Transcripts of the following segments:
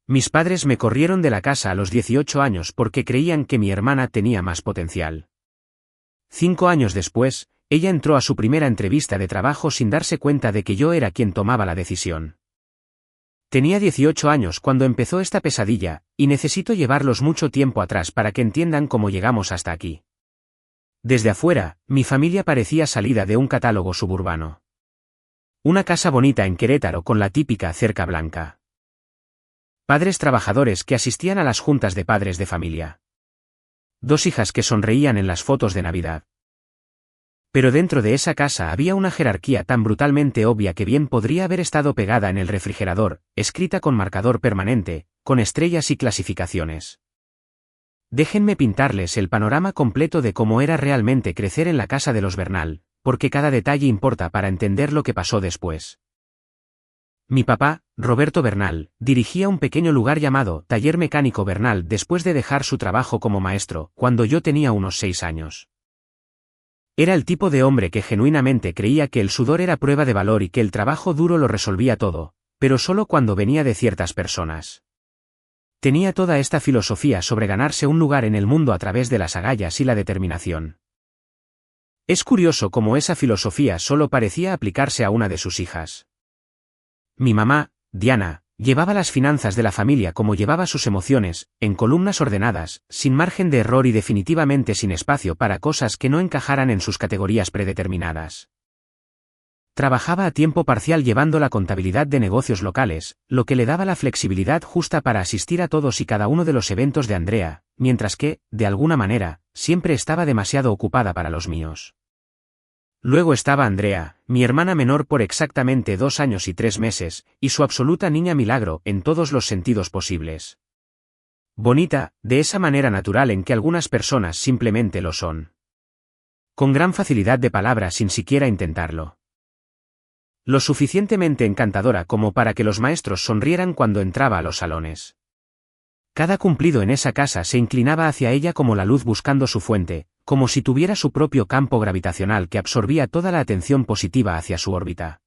Mis padres me corrieron de la casa a los 18 años porque creían que mi hermana tenía más potencial. 5 años después, ella entró a su primera entrevista de trabajo sin darse cuenta de que yo era quien tomaba la decisión. Tenía 18 años cuando empezó esta pesadilla, y necesito llevarlos mucho tiempo atrás para que entiendan cómo llegamos hasta aquí. Desde afuera, mi familia parecía salida de un catálogo suburbano. Una casa bonita en Querétaro con la típica cerca blanca. Padres trabajadores que asistían a las juntas de padres de familia. 2 hijas que sonreían en las fotos de Navidad. Pero dentro de esa casa había una jerarquía tan brutalmente obvia que bien podría haber estado pegada en el refrigerador, escrita con marcador permanente, con estrellas y clasificaciones. Déjenme pintarles el panorama completo de cómo era realmente crecer en la casa de los Bernal, porque cada detalle importa para entender lo que pasó después. Mi papá, Roberto Bernal, dirigía un pequeño lugar llamado Taller Mecánico Bernal después de dejar su trabajo como maestro, cuando yo tenía unos 6 años. Era el tipo de hombre que genuinamente creía que el sudor era prueba de valor y que el trabajo duro lo resolvía todo, pero solo cuando venía de ciertas personas. Tenía toda esta filosofía sobre ganarse un lugar en el mundo a través de las agallas y la determinación. Es curioso cómo esa filosofía solo parecía aplicarse a una de sus hijas. Mi mamá, Diana, llevaba las finanzas de la familia como llevaba sus emociones, en columnas ordenadas, sin margen de error y definitivamente sin espacio para cosas que no encajaran en sus categorías predeterminadas. Trabajaba a tiempo parcial llevando la contabilidad de negocios locales, lo que le daba la flexibilidad justa para asistir a todos y cada uno de los eventos de Andrea, mientras que, de alguna manera, siempre estaba demasiado ocupada para los míos. Luego estaba Andrea, mi hermana menor por exactamente 2 años y 3 meses, y su absoluta niña milagro en todos los sentidos posibles. Bonita, de esa manera natural en que algunas personas simplemente lo son. Con gran facilidad de palabra sin siquiera intentarlo. Lo suficientemente encantadora como para que los maestros sonrieran cuando entraba a los salones. Cada cumplido en esa casa se inclinaba hacia ella como la luz buscando su fuente, como si tuviera su propio campo gravitacional que absorbía toda la atención positiva hacia su órbita.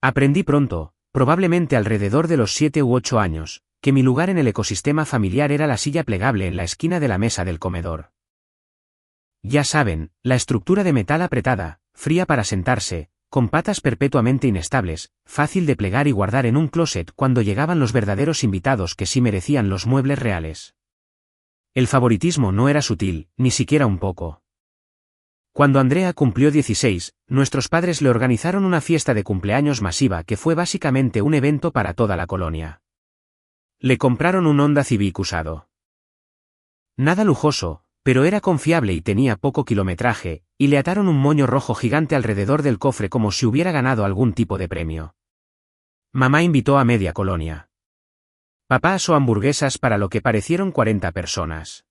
Aprendí pronto, probablemente alrededor de los 7 u 8 años, que mi lugar en el ecosistema familiar era la silla plegable en la esquina de la mesa del comedor. Ya saben, la estructura de metal apretada, fría para sentarse, con patas perpetuamente inestables, fácil de plegar y guardar en un closet cuando llegaban los verdaderos invitados que sí merecían los muebles reales. El favoritismo no era sutil, ni siquiera un poco. Cuando Andrea cumplió 16, nuestros padres le organizaron una fiesta de cumpleaños masiva que fue básicamente un evento para toda la colonia. Le compraron un Honda Civic usado. Nada lujoso, pero era confiable y tenía poco kilometraje, y le ataron un moño rojo gigante alrededor del cofre como si hubiera ganado algún tipo de premio. Mamá invitó a media colonia. Papá asó hamburguesas para lo que parecieron 40 personas.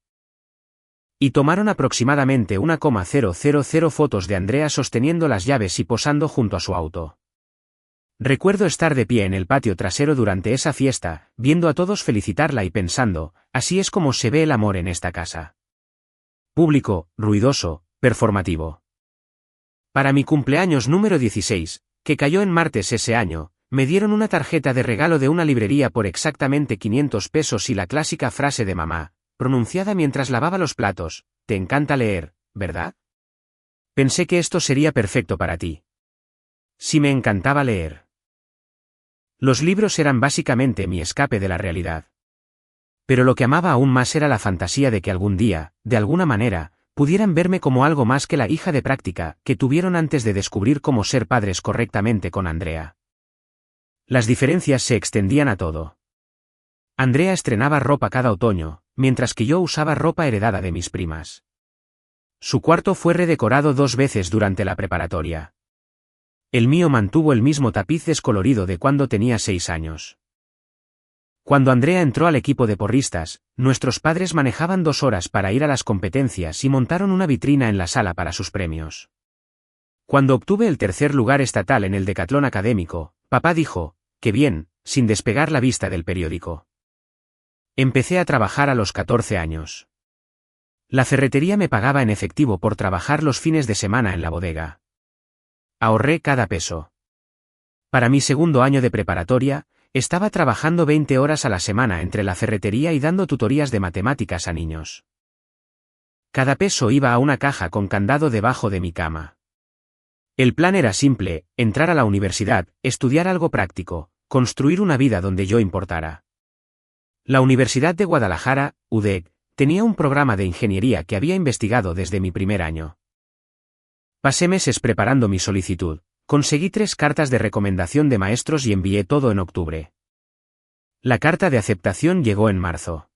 Y tomaron aproximadamente 1,000 fotos de Andrea sosteniendo las llaves y posando junto a su auto. Recuerdo estar de pie en el patio trasero durante esa fiesta, viendo a todos felicitarla y pensando, así es como se ve el amor en esta casa. Público, ruidoso, performativo. Para mi cumpleaños número 16, que cayó en martes ese año, me dieron una tarjeta de regalo de una librería por exactamente 500 pesos y la clásica frase de mamá, pronunciada mientras lavaba los platos: «Te encanta leer, ¿verdad? Pensé que esto sería perfecto para ti». Sí, me encantaba leer. Los libros eran básicamente mi escape de la realidad. Pero lo que amaba aún más era la fantasía de que algún día, de alguna manera, pudieran verme como algo más que la hija de práctica que tuvieron antes de descubrir cómo ser padres correctamente con Andrea. Las diferencias se extendían a todo. Andrea estrenaba ropa cada otoño, mientras que yo usaba ropa heredada de mis primas. Su cuarto fue redecorado 2 veces durante la preparatoria. El mío mantuvo el mismo tapiz descolorido de cuando tenía 6 años. Cuando Andrea entró al equipo de porristas, nuestros padres manejaban 2 horas para ir a las competencias y montaron una vitrina en la sala para sus premios. Cuando obtuve el 3er lugar estatal en el decatlón académico, papá dijo: «Qué bien», sin despegar la vista del periódico. Empecé a trabajar a los 14 años. La ferretería me pagaba en efectivo por trabajar los fines de semana en la bodega. Ahorré cada peso. Para mi 2.º año de preparatoria, Estaba trabajando 20 horas a la semana entre la ferretería y dando tutorías de matemáticas a niños. Cada peso iba a una caja con candado debajo de mi cama. El plan era simple: entrar a la universidad, estudiar algo práctico, construir una vida donde yo importara. La Universidad de Guadalajara, UDEG, tenía un programa de ingeniería que había investigado desde mi primer año. Pasé meses preparando mi solicitud, conseguí 3 cartas de recomendación de maestros y envié todo en octubre. La carta de aceptación llegó en marzo.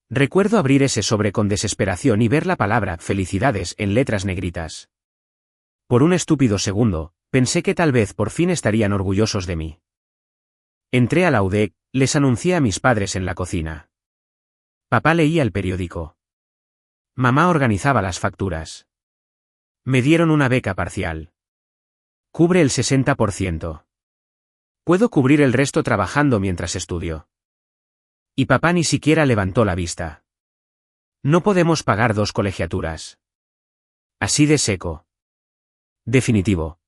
Recuerdo abrir ese sobre con desesperación y ver la palabra «felicidades» en letras negritas. Por un estúpido segundo, pensé que tal vez por fin estarían orgullosos de mí. Entré a la UDEG, les anuncié a mis padres en la cocina. Papá leía el periódico. Mamá organizaba las facturas. Me dieron una beca parcial. Cubre el 60%. Puedo cubrir el resto trabajando mientras estudio. Y papá ni siquiera levantó la vista. No podemos pagar 2 colegiaturas. Así de seco. Definitivo.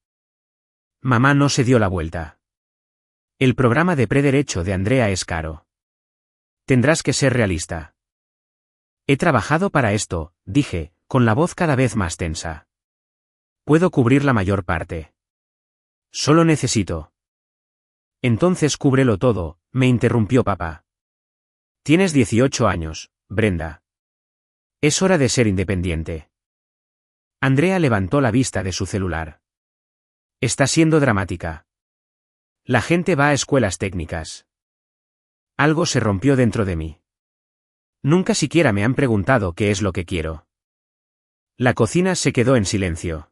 Mamá no se dio la vuelta. El programa de prederecho de Andrea es caro. Tendrás que ser realista. He trabajado para esto, dije, con la voz cada vez más tensa. Puedo cubrir la mayor parte. Solo necesito. Entonces cúbrelo todo, me interrumpió papá. Tienes 18 años, Brenda. Es hora de ser independiente. Andrea levantó la vista de su celular. Está siendo dramática. La gente va a escuelas técnicas. Algo se rompió dentro de mí. Nunca siquiera me han preguntado qué es lo que quiero. La cocina se quedó en silencio.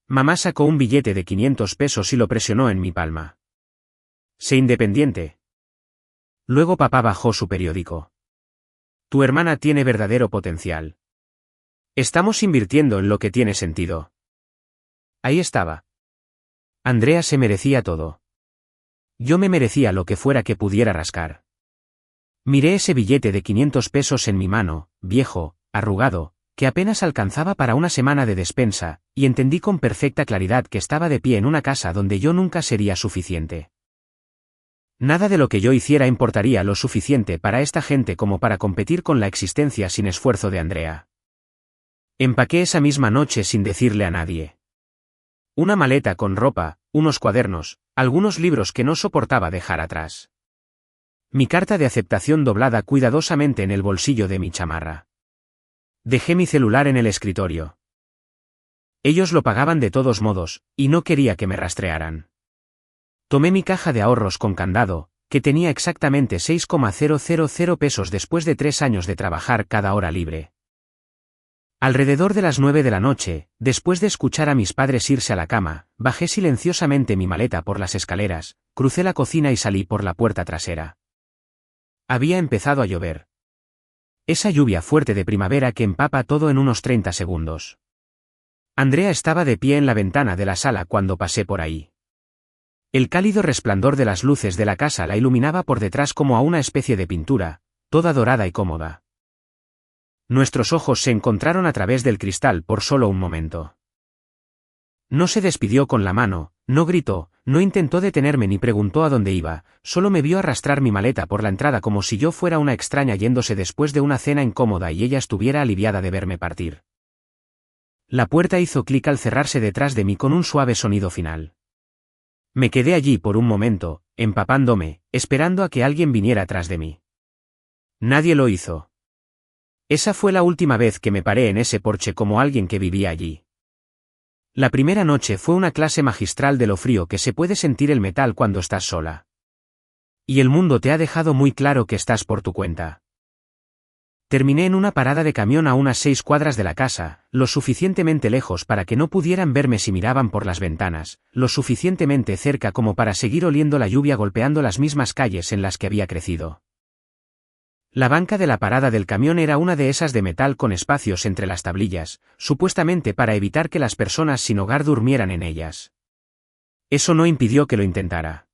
Mamá sacó un billete de 500 pesos y lo presionó en mi palma. Sé independiente. Luego papá bajó su periódico. Tu hermana tiene verdadero potencial. Estamos invirtiendo en lo que tiene sentido. Ahí estaba. Andrea se merecía todo. Yo me merecía lo que fuera que pudiera rascar. Miré ese billete de 500 pesos en mi mano, viejo, arrugado, que apenas alcanzaba para una semana de despensa, y entendí con perfecta claridad que estaba de pie en una casa donde yo nunca sería suficiente. Nada de lo que yo hiciera importaría lo suficiente para esta gente como para competir con la existencia sin esfuerzo de Andrea. Empaqué esa misma noche sin decirle a nadie. Una maleta con ropa, unos cuadernos, algunos libros que no soportaba dejar atrás. Mi carta de aceptación doblada cuidadosamente en el bolsillo de mi chamarra. Dejé mi celular en el escritorio. Ellos lo pagaban de todos modos, y no quería que me rastrearan. Tomé mi caja de ahorros con candado, que tenía exactamente 6,000 pesos después de 3 años de trabajar cada hora libre. Alrededor de las 9 de la noche, después de escuchar a mis padres irse a la cama, bajé silenciosamente mi maleta por las escaleras, crucé la cocina y salí por la puerta trasera. Había empezado a llover. Esa lluvia fuerte de primavera que empapa todo en unos 30 segundos. Andrea estaba de pie en la ventana de la sala cuando pasé por ahí. El cálido resplandor de las luces de la casa la iluminaba por detrás como a una especie de pintura, toda dorada y cómoda. Nuestros ojos se encontraron a través del cristal por solo un momento. No se despidió con la mano, no gritó, no intentó detenerme ni preguntó a dónde iba, solo me vio arrastrar mi maleta por la entrada como si yo fuera una extraña yéndose después de una cena incómoda y ella estuviera aliviada de verme partir. La puerta hizo clic al cerrarse detrás de mí con un suave sonido final. Me quedé allí por un momento, empapándome, esperando a que alguien viniera tras de mí. Nadie lo hizo. Esa fue la última vez que me paré en ese porche como alguien que vivía allí. La primera noche fue una clase magistral de lo frío que se puede sentir el metal cuando estás sola. Y el mundo te ha dejado muy claro que estás por tu cuenta. Terminé en una parada de camión a unas 6 cuadras de la casa, lo suficientemente lejos para que no pudieran verme si miraban por las ventanas, lo suficientemente cerca como para seguir oliendo la lluvia golpeando las mismas calles en las que había crecido. La banca de la parada del camión era una de esas de metal con espacios entre las tablillas, supuestamente para evitar que las personas sin hogar durmieran en ellas. Eso no impidió que lo intentara.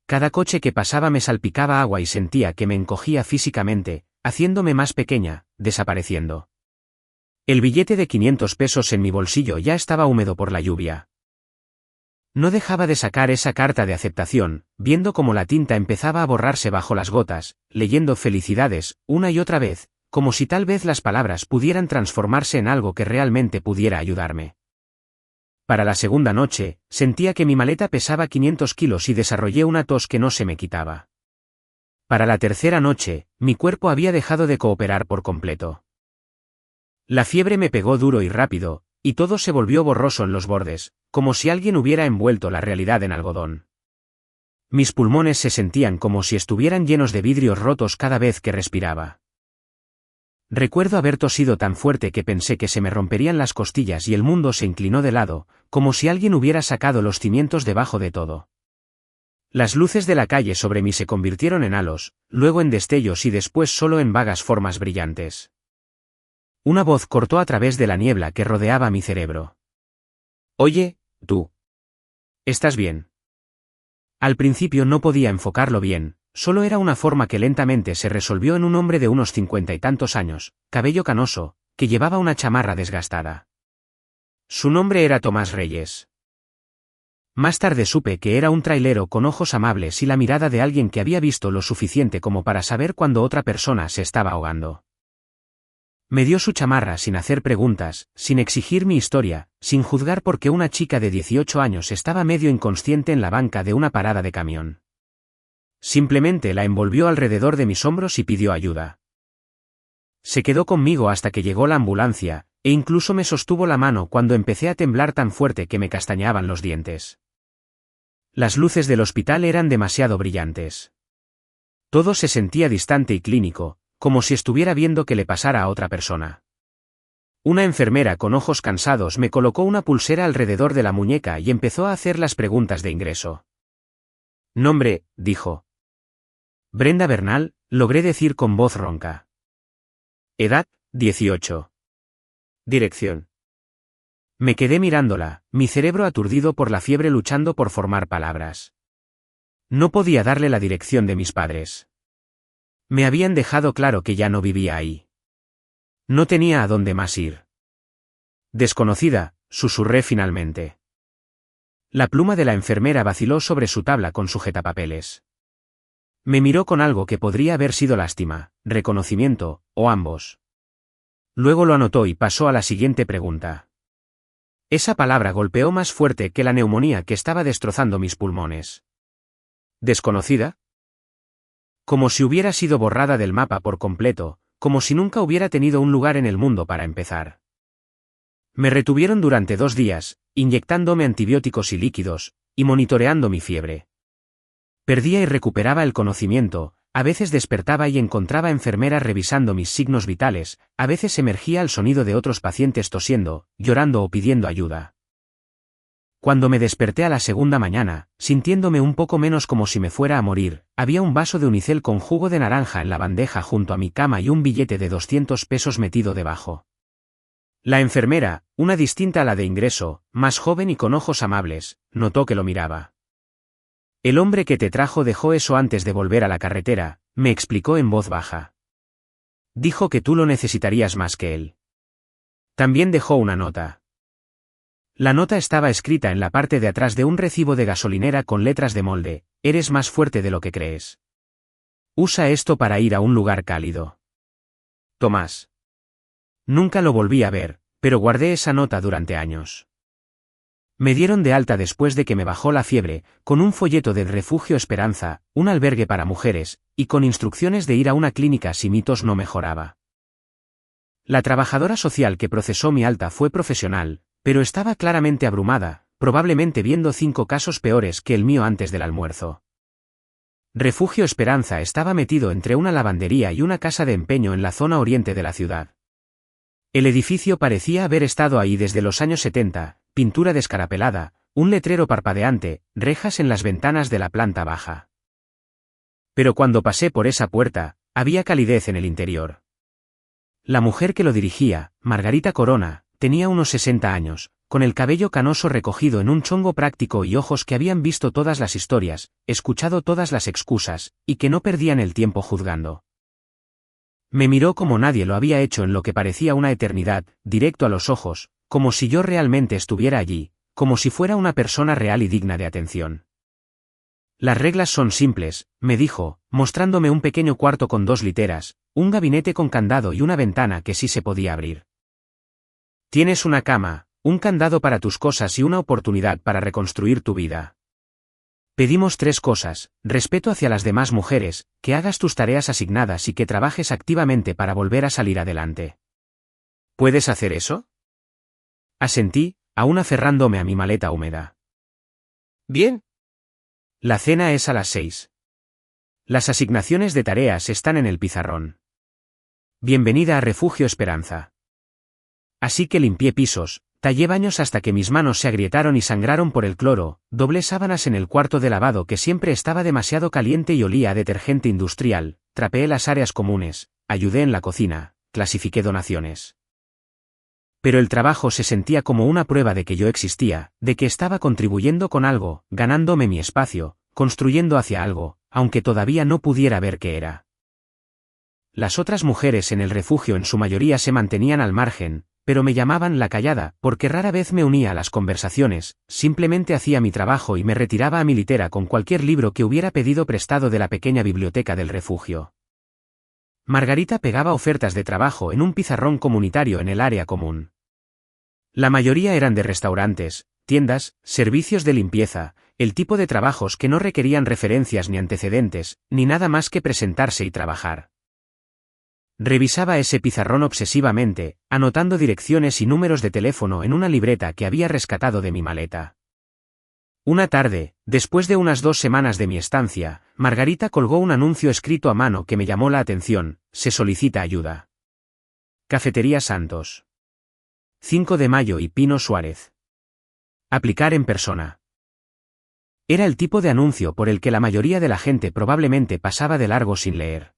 Cada coche que pasaba me salpicaba agua y sentía que me encogía físicamente, haciéndome más pequeña, desapareciendo. El billete de 500 pesos en mi bolsillo ya estaba húmedo por la lluvia. No dejaba de sacar esa carta de aceptación, viendo cómo la tinta empezaba a borrarse bajo las gotas, leyendo felicidades, una y otra vez, como si tal vez las palabras pudieran transformarse en algo que realmente pudiera ayudarme. Para la segunda noche, sentía que mi maleta pesaba 500 kilos y desarrollé una tos que no se me quitaba. Para la tercera noche, mi cuerpo había dejado de cooperar por completo. La fiebre me pegó duro y rápido, y todo se volvió borroso en los bordes, como si alguien hubiera envuelto la realidad en algodón. Mis pulmones se sentían como si estuvieran llenos de vidrios rotos cada vez que respiraba. Recuerdo haber tosido tan fuerte que pensé que se me romperían las costillas y el mundo se inclinó de lado, como si alguien hubiera sacado los cimientos debajo de todo. Las luces de la calle sobre mí se convirtieron en halos, luego en destellos y después solo en vagas formas brillantes. Una voz cortó a través de la niebla que rodeaba mi cerebro. «Oye, tú. ¿Estás bien?» Al principio no podía enfocarlo bien, solo era una forma que lentamente se resolvió en un hombre de unos 50 y tantos años, cabello canoso, que llevaba una chamarra desgastada. Su nombre era Tomás Reyes. Más tarde supe que era un trailero con ojos amables y la mirada de alguien que había visto lo suficiente como para saber cuando otra persona se estaba ahogando. Me dio su chamarra sin hacer preguntas, sin exigir mi historia, sin juzgar por qué una chica de 18 años estaba medio inconsciente en la banca de una parada de camión. Simplemente la envolvió alrededor de mis hombros y pidió ayuda. Se quedó conmigo hasta que llegó la ambulancia, e incluso me sostuvo la mano cuando empecé a temblar tan fuerte que me castañaban los dientes. Las luces del hospital eran demasiado brillantes. Todo se sentía distante y clínico, como si estuviera viendo que le pasara a otra persona. Una enfermera con ojos cansados me colocó una pulsera alrededor de la muñeca y empezó a hacer las preguntas de ingreso. «Nombre», dijo. «Brenda Bernal», logré decir con voz ronca. «Edad, 18. Dirección». Me quedé mirándola, mi cerebro aturdido por la fiebre luchando por formar palabras. No podía darle la dirección de mis padres. Me habían dejado claro que ya no vivía ahí. No tenía a dónde más ir. «Desconocida», susurré finalmente. La pluma de la enfermera vaciló sobre su tabla con sujetapapeles. Me miró con algo que podría haber sido lástima, reconocimiento, o ambos. Luego lo anotó y pasó a la siguiente pregunta. Esa palabra golpeó más fuerte que la neumonía que estaba destrozando mis pulmones. ¿Desconocida? Como si hubiera sido borrada del mapa por completo, como si nunca hubiera tenido un lugar en el mundo para empezar. Me retuvieron durante 2 días, inyectándome antibióticos y líquidos, y monitoreando mi fiebre. Perdía y recuperaba el conocimiento, a veces despertaba y encontraba enfermeras revisando mis signos vitales, a veces emergía el sonido de otros pacientes tosiendo, llorando o pidiendo ayuda. Cuando me desperté a la segunda mañana, sintiéndome un poco menos como si me fuera a morir, había un vaso de unicel con jugo de naranja en la bandeja junto a mi cama y un billete de 200 pesos metido debajo. La enfermera, una distinta a la de ingreso, más joven y con ojos amables, notó que lo miraba. «El hombre que te trajo dejó eso antes de volver a la carretera», me explicó en voz baja. «Dijo que tú lo necesitarías más que él. También dejó una nota». La nota estaba escrita en la parte de atrás de un recibo de gasolinera con letras de molde: «Eres más fuerte de lo que crees. Usa esto para ir a un lugar cálido. Tomás». Nunca lo volví a ver, pero guardé esa nota durante años. Me dieron de alta después de que me bajó la fiebre, con un folleto del Refugio Esperanza, un albergue para mujeres, y con instrucciones de ir a una clínica si mi tos no mejoraba. La trabajadora social que procesó mi alta fue profesional, pero estaba claramente abrumada, probablemente viendo 5 casos peores que el mío antes del almuerzo. Refugio Esperanza estaba metido entre una lavandería y una casa de empeño en la zona oriente de la ciudad. El edificio parecía haber estado ahí desde los años 70, pintura descarapelada, un letrero parpadeante, rejas en las ventanas de la planta baja. Pero cuando pasé por esa puerta, había calidez en el interior. La mujer que lo dirigía, Margarita Corona, tenía unos 60 años, con el cabello canoso recogido en un chongo práctico y ojos que habían visto todas las historias, escuchado todas las excusas, y que no perdían el tiempo juzgando. Me miró como nadie lo había hecho en lo que parecía una eternidad, directo a los ojos, como si yo realmente estuviera allí, como si fuera una persona real y digna de atención. Las reglas son simples, me dijo, mostrándome un pequeño cuarto con 2 literas, un gabinete con candado y una ventana que sí se podía abrir. Tienes una cama, un candado para tus cosas y una oportunidad para reconstruir tu vida. Pedimos 3 cosas: respeto hacia las demás mujeres, que hagas tus tareas asignadas y que trabajes activamente para volver a salir adelante. ¿Puedes hacer eso? Asentí, aún aferrándome a mi maleta húmeda. Bien. La cena es a las 6. Las asignaciones de tareas están en el pizarrón. Bienvenida a Refugio Esperanza. Así que limpié pisos, tallé baños hasta que mis manos se agrietaron y sangraron por el cloro, doblé sábanas en el cuarto de lavado que siempre estaba demasiado caliente y olía a detergente industrial, trapeé las áreas comunes, ayudé en la cocina, clasifiqué donaciones. Pero el trabajo se sentía como una prueba de que yo existía, de que estaba contribuyendo con algo, ganándome mi espacio, construyendo hacia algo, aunque todavía no pudiera ver qué era. Las otras mujeres en el refugio en su mayoría se mantenían al margen, pero me llamaban la callada, porque rara vez me unía a las conversaciones, simplemente hacía mi trabajo y me retiraba a mi litera con cualquier libro que hubiera pedido prestado de la pequeña biblioteca del refugio. Margarita pegaba ofertas de trabajo en un pizarrón comunitario en el área común. La mayoría eran de restaurantes, tiendas, servicios de limpieza, el tipo de trabajos que no requerían referencias ni antecedentes, ni nada más que presentarse y trabajar. Revisaba ese pizarrón obsesivamente, anotando direcciones y números de teléfono en una libreta que había rescatado de mi maleta. Una tarde, después de unas 2 semanas de mi estancia, Margarita colgó un anuncio escrito a mano que me llamó la atención: se solicita ayuda. Cafetería Santos. 5 de Mayo y Pino Suárez. Aplicar en persona. Era el tipo de anuncio por el que la mayoría de la gente probablemente pasaba de largo sin leer.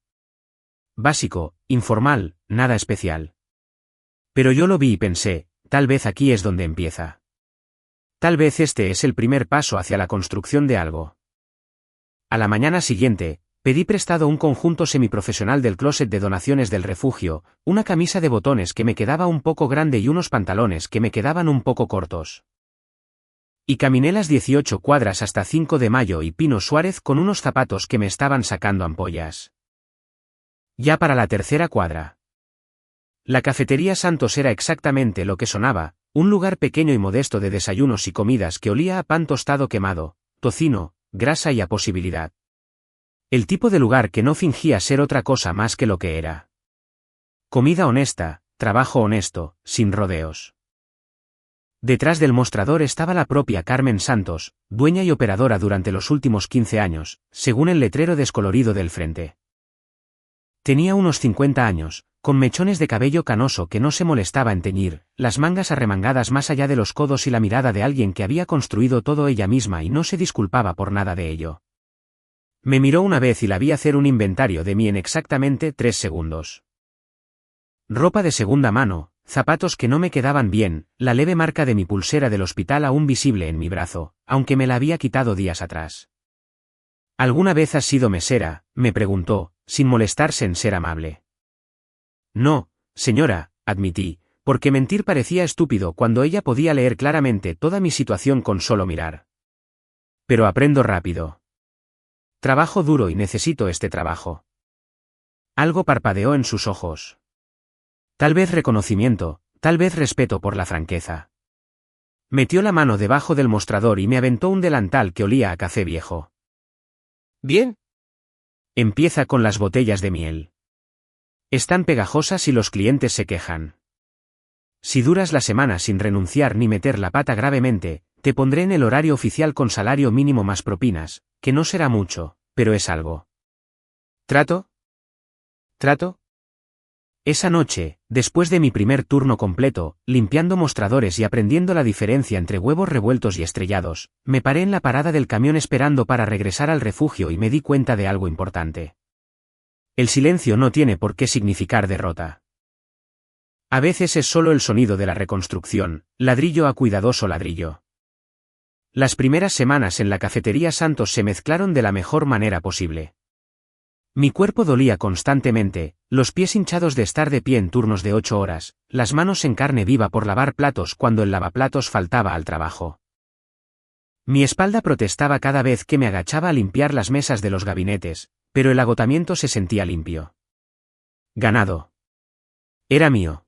Básico, informal, nada especial. Pero yo lo vi y pensé, tal vez aquí es donde empieza. Tal vez este es el primer paso hacia la construcción de algo. A la mañana siguiente, pedí prestado un conjunto semiprofesional del closet de donaciones del refugio, una camisa de botones que me quedaba un poco grande y unos pantalones que me quedaban un poco cortos. Y caminé las 18 cuadras hasta 5 de Mayo y Pino Suárez con unos zapatos que me estaban sacando ampollas. Ya para la 3ª cuadra. La cafetería Santos era exactamente lo que sonaba, un lugar pequeño y modesto de desayunos y comidas que olía a pan tostado quemado, tocino, grasa y a posibilidad. El tipo de lugar que no fingía ser otra cosa más que lo que era. Comida honesta, trabajo honesto, sin rodeos. Detrás del mostrador estaba la propia Carmen Santos, dueña y operadora durante los últimos 15 años, según el letrero descolorido del frente. Tenía unos 50 años, con mechones de cabello canoso que no se molestaba en teñir, las mangas arremangadas más allá de los codos y la mirada de alguien que había construido todo ella misma y no se disculpaba por nada de ello. Me miró una vez y la vi hacer un inventario de mí en exactamente 3 segundos. Ropa de segunda mano, zapatos que no me quedaban bien, la leve marca de mi pulsera del hospital aún visible en mi brazo, aunque me la había quitado días atrás. ¿Alguna vez has sido mesera?, me preguntó, sin molestarse en ser amable. No, señora, admití, porque mentir parecía estúpido cuando ella podía leer claramente toda mi situación con solo mirar. Pero aprendo rápido. Trabajo duro y necesito este trabajo. Algo parpadeó en sus ojos. Tal vez reconocimiento, tal vez respeto por la franqueza. Metió la mano debajo del mostrador y me aventó un delantal que olía a café viejo. Bien. Empieza con las botellas de miel. Están pegajosas y los clientes se quejan. Si duras la semana sin renunciar ni meter la pata gravemente, te pondré en el horario oficial con salario mínimo más propinas, que no será mucho, pero es algo. ¿Trato? ¿Trato? Esa noche, después de mi primer turno completo, limpiando mostradores y aprendiendo la diferencia entre huevos revueltos y estrellados, me paré en la parada del camión esperando para regresar al refugio y me di cuenta de algo importante. El silencio no tiene por qué significar derrota. A veces es solo el sonido de la reconstrucción, ladrillo a cuidadoso ladrillo. Las primeras semanas en la cafetería Santos se mezclaron de la mejor manera posible. Mi cuerpo dolía constantemente, los pies hinchados de estar de pie en turnos de 8 horas, las manos en carne viva por lavar platos cuando el lavaplatos faltaba al trabajo. Mi espalda protestaba cada vez que me agachaba a limpiar las mesas de los gabinetes, pero el agotamiento se sentía limpio. Ganado. Era mío.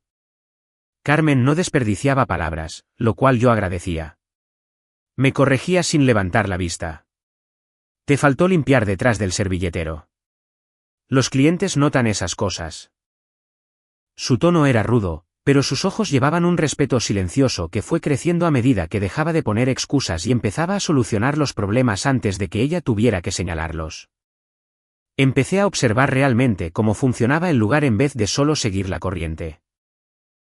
Carmen no desperdiciaba palabras, lo cual yo agradecía. Me corregía sin levantar la vista. Te faltó limpiar detrás del servilletero. Los clientes notan esas cosas. Su tono era rudo, pero sus ojos llevaban un respeto silencioso que fue creciendo a medida que dejaba de poner excusas y empezaba a solucionar los problemas antes de que ella tuviera que señalarlos. Empecé a observar realmente cómo funcionaba el lugar en vez de solo seguir la corriente.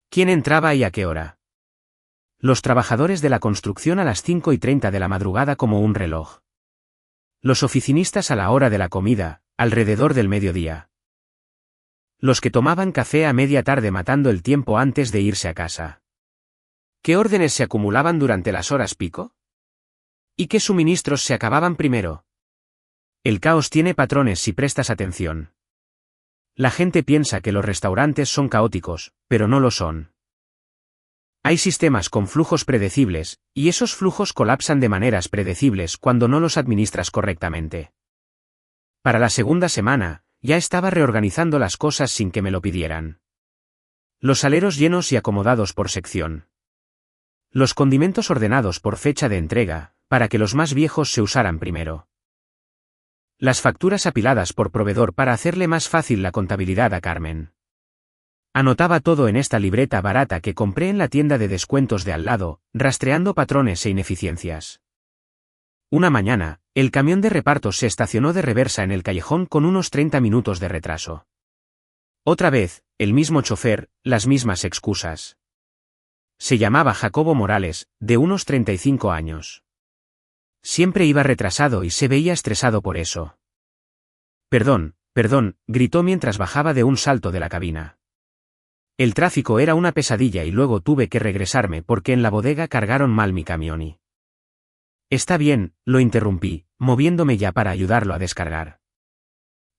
¿Quién entraba y a qué hora? Los trabajadores de la construcción a las 5:30 de la madrugada como un reloj. Los oficinistas a la hora de la comida, alrededor del mediodía. Los que tomaban café a media tarde matando el tiempo antes de irse a casa. ¿Qué órdenes se acumulaban durante las horas pico? ¿Y qué suministros se acababan primero? El caos tiene patrones si prestas atención. La gente piensa que los restaurantes son caóticos, pero no lo son. Hay sistemas con flujos predecibles, y esos flujos colapsan de maneras predecibles cuando no los administras correctamente. Para la segunda semana, ya estaba reorganizando las cosas sin que me lo pidieran. Los aleros llenos y acomodados por sección. Los condimentos ordenados por fecha de entrega, para que los más viejos se usaran primero. Las facturas apiladas por proveedor para hacerle más fácil la contabilidad a Carmen. Anotaba todo en esta libreta barata que compré en la tienda de descuentos de al lado, rastreando patrones e ineficiencias. Una mañana, el camión de repartos se estacionó de reversa en el callejón con unos 30 minutos de retraso. Otra vez, el mismo chofer, las mismas excusas. Se llamaba Jacobo Morales, de unos 35 años. Siempre iba retrasado y se veía estresado por eso. Perdón, gritó mientras bajaba de un salto de la cabina. El tráfico era una pesadilla y luego tuve que regresarme porque en la bodega cargaron mal mi camión y... Está bien, lo interrumpí, moviéndome ya para ayudarlo a descargar.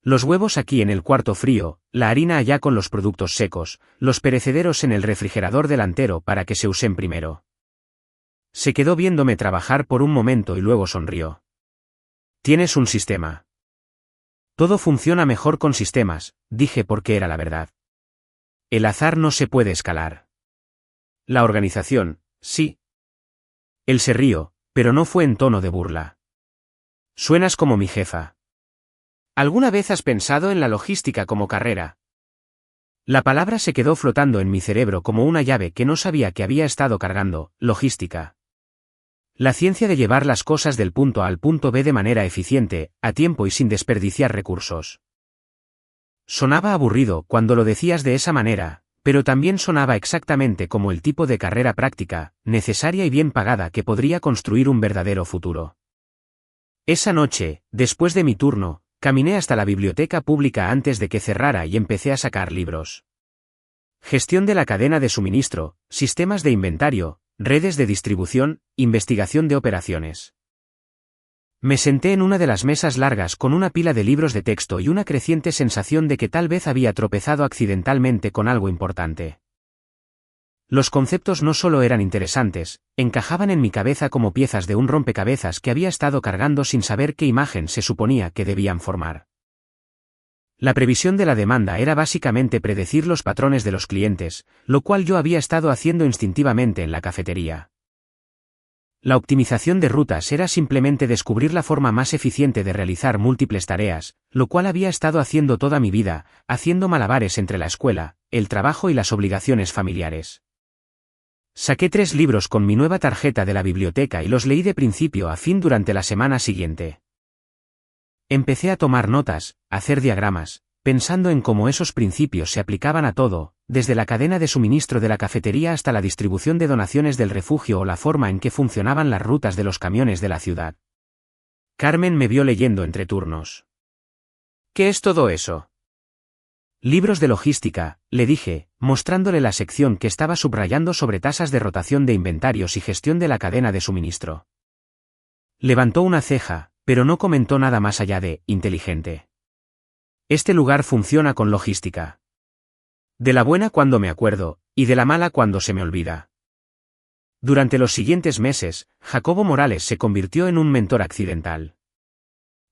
Los huevos aquí en el cuarto frío, la harina allá con los productos secos, los perecederos en el refrigerador delantero para que se usen primero. Se quedó viéndome trabajar por un momento y luego sonrió. Tienes un sistema. Todo funciona mejor con sistemas, dije porque era la verdad. El azar no se puede escalar. La organización, sí. Él se rió, pero no fue en tono de burla. Suenas como mi jefa. ¿Alguna vez has pensado en la logística como carrera? La palabra se quedó flotando en mi cerebro como una llave que no sabía que había estado cargando, logística. La ciencia de llevar las cosas del punto A al punto B de manera eficiente, a tiempo y sin desperdiciar recursos. Sonaba aburrido cuando lo decías de esa manera, pero también sonaba exactamente como el tipo de carrera práctica, necesaria y bien pagada que podría construir un verdadero futuro. Esa noche, después de mi turno, caminé hasta la biblioteca pública antes de que cerrara y empecé a sacar libros. Gestión de la cadena de suministro, sistemas de inventario, redes de distribución, investigación de operaciones. Me senté en una de las mesas largas con una pila de libros de texto y una creciente sensación de que tal vez había tropezado accidentalmente con algo importante. Los conceptos no solo eran interesantes, encajaban en mi cabeza como piezas de un rompecabezas que había estado cargando sin saber qué imagen se suponía que debían formar. La previsión de la demanda era básicamente predecir los patrones de los clientes, lo cual yo había estado haciendo instintivamente en la cafetería. La optimización de rutas era simplemente descubrir la forma más eficiente de realizar múltiples tareas, lo cual había estado haciendo toda mi vida, haciendo malabares entre la escuela, el trabajo y las obligaciones familiares. Saqué 3 libros con mi nueva tarjeta de la biblioteca y los leí de principio a fin durante la semana siguiente. Empecé a tomar notas, a hacer diagramas, pensando en cómo esos principios se aplicaban a todo, desde la cadena de suministro de la cafetería hasta la distribución de donaciones del refugio o la forma en que funcionaban las rutas de los camiones de la ciudad. Carmen me vio leyendo entre turnos. ¿Qué es todo eso? Libros de logística, le dije, mostrándole la sección que estaba subrayando sobre tasas de rotación de inventarios y gestión de la cadena de suministro. Levantó una ceja, pero no comentó nada más allá de inteligente. Este lugar funciona con logística. De la buena cuando me acuerdo, y de la mala cuando se me olvida. Durante los siguientes meses, Jacobo Morales se convirtió en un mentor accidental.